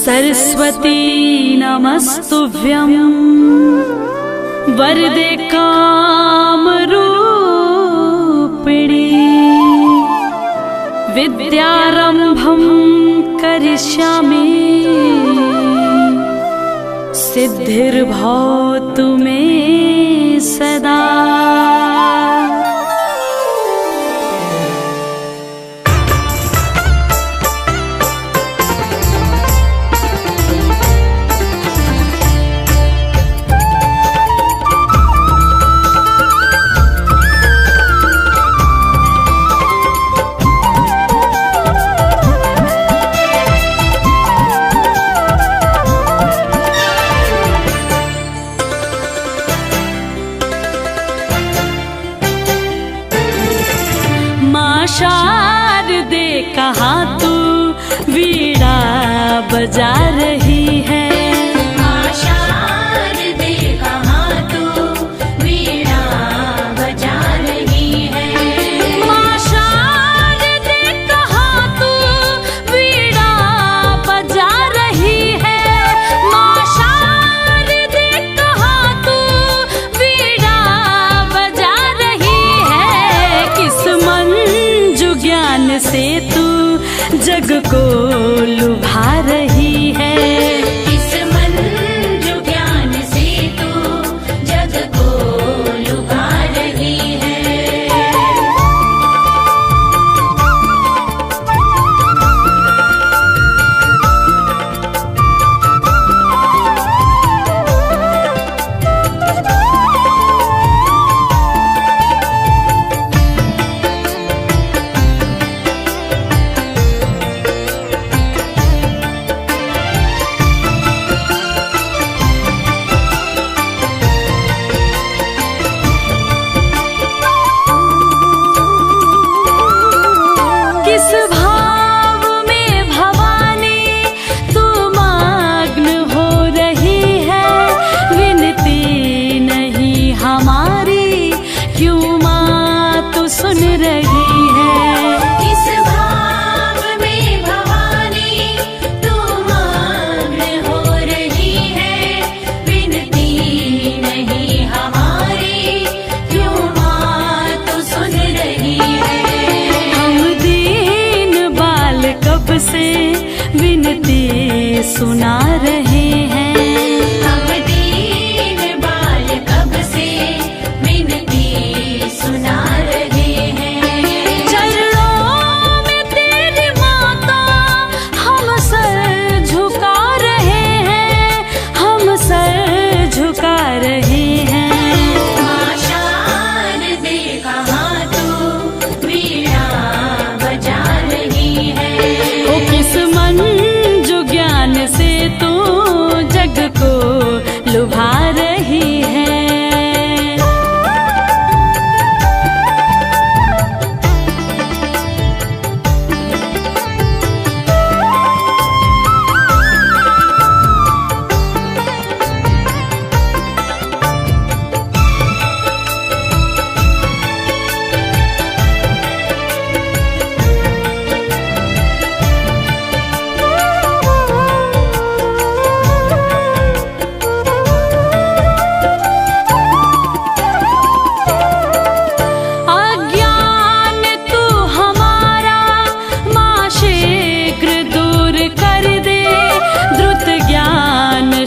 सरस्वती नमस्तुभ्यं वरदे कामरूपिणी विद्यारंभं करिष्यामि सिद्धिर्भवतु मे सदा। शारदे कहाँ तू वीणा बजा रही है। माँ शारदे कहाँ तू वीणा बजा रही है। माँ शारदे कहाँ तू वीणा बजा रही है। माँ शारदे कहाँ तू वीणा बजा रही है। किस मन ज्ञान से तू जग को लुभा रही है। किस मंजू ज्ञान से तू जग को लुभा रही है। किस भाव में भवानी तू मग्न हो रही है। विनती नहीं हमारी क्यों माँ तू सुन रही है। किस भाव में भवानी तू मग्न हो रही है। विनती नहीं हमारी क्यों माँ तू सुन रही है। कब से विनती सुना रहे हैं। हम दीन बाल कब से विनती सुना रहे हैं। चरणों में तेरी माता हम सर झुका रहे हैं। हम सर झुका रहे हैं। माँ शारदे कहाँ तू वीणा बजा रही है। किस मन जो ज्ञान से तू जग को लुभा रही है।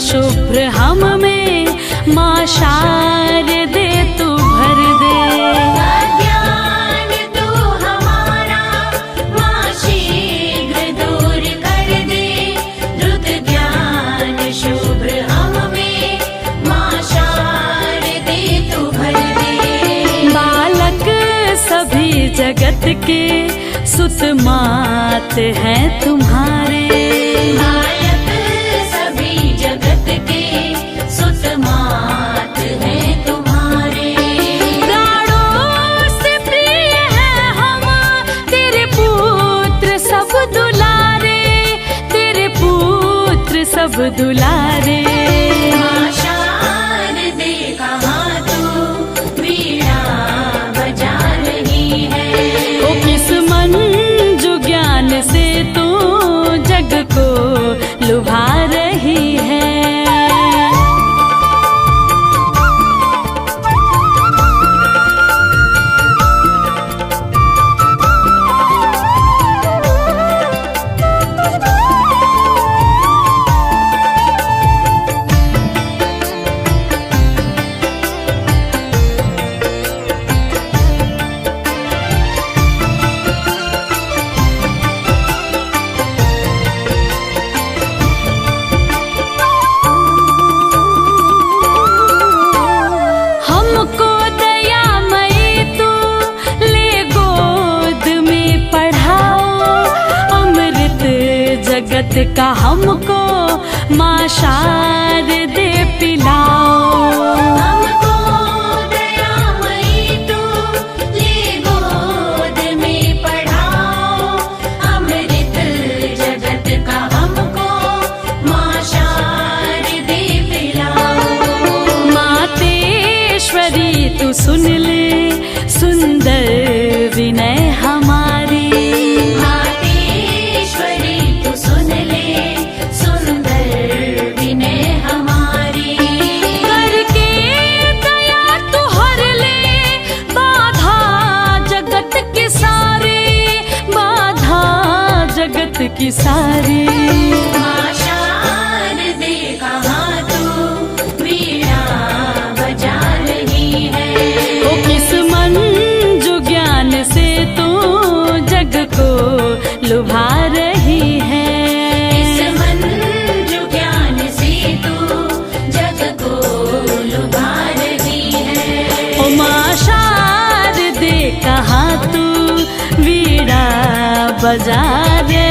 शुभ्र हम में माँ शारदे तू भर दे। अज्ञान तू हमारा माँ शीघ्र दूर कर दे। द्रुत ज्ञान शुभ्र हम में माँ शारदे तू भर दे। बालक सभी जगत के सुत मात हैं तुम्हारे। जगत के सुत मात हैं तुम्हारे। प्राणों से प्रिय है हम तेरे पुत्र सब दुलारे। तेरे पुत्र सब दुलारे। माँ शारदे कहाँ तू वीणा बजा रही है। ओ किस मन जो ज्ञान से तू जग को लुभा जगत का हमको माँ शारदे पिलाओ। हमको दयामयी तू ले गोद में पढ़ाओ। अमृत जगत का हमको माँ शारदे पिलाओ। मातेश्वरी तू सुन ले सुंदर विनय हमारी। मातेश्वरी तू सुन ले सुंदर विनय हमारी। करके दया तू हर ले बाधा जगत की सारी, बाधा जगत की सारी। माँ शारदे कहाँ तू वीणा बजा रही है। ओ किस मन जो ज्ञान से तू जग को लुभा रही है। इस मन जो ज्ञान से तू जग को लुभा रही है। ओ माँ शारदे कहाँ तू वीणा बजा रही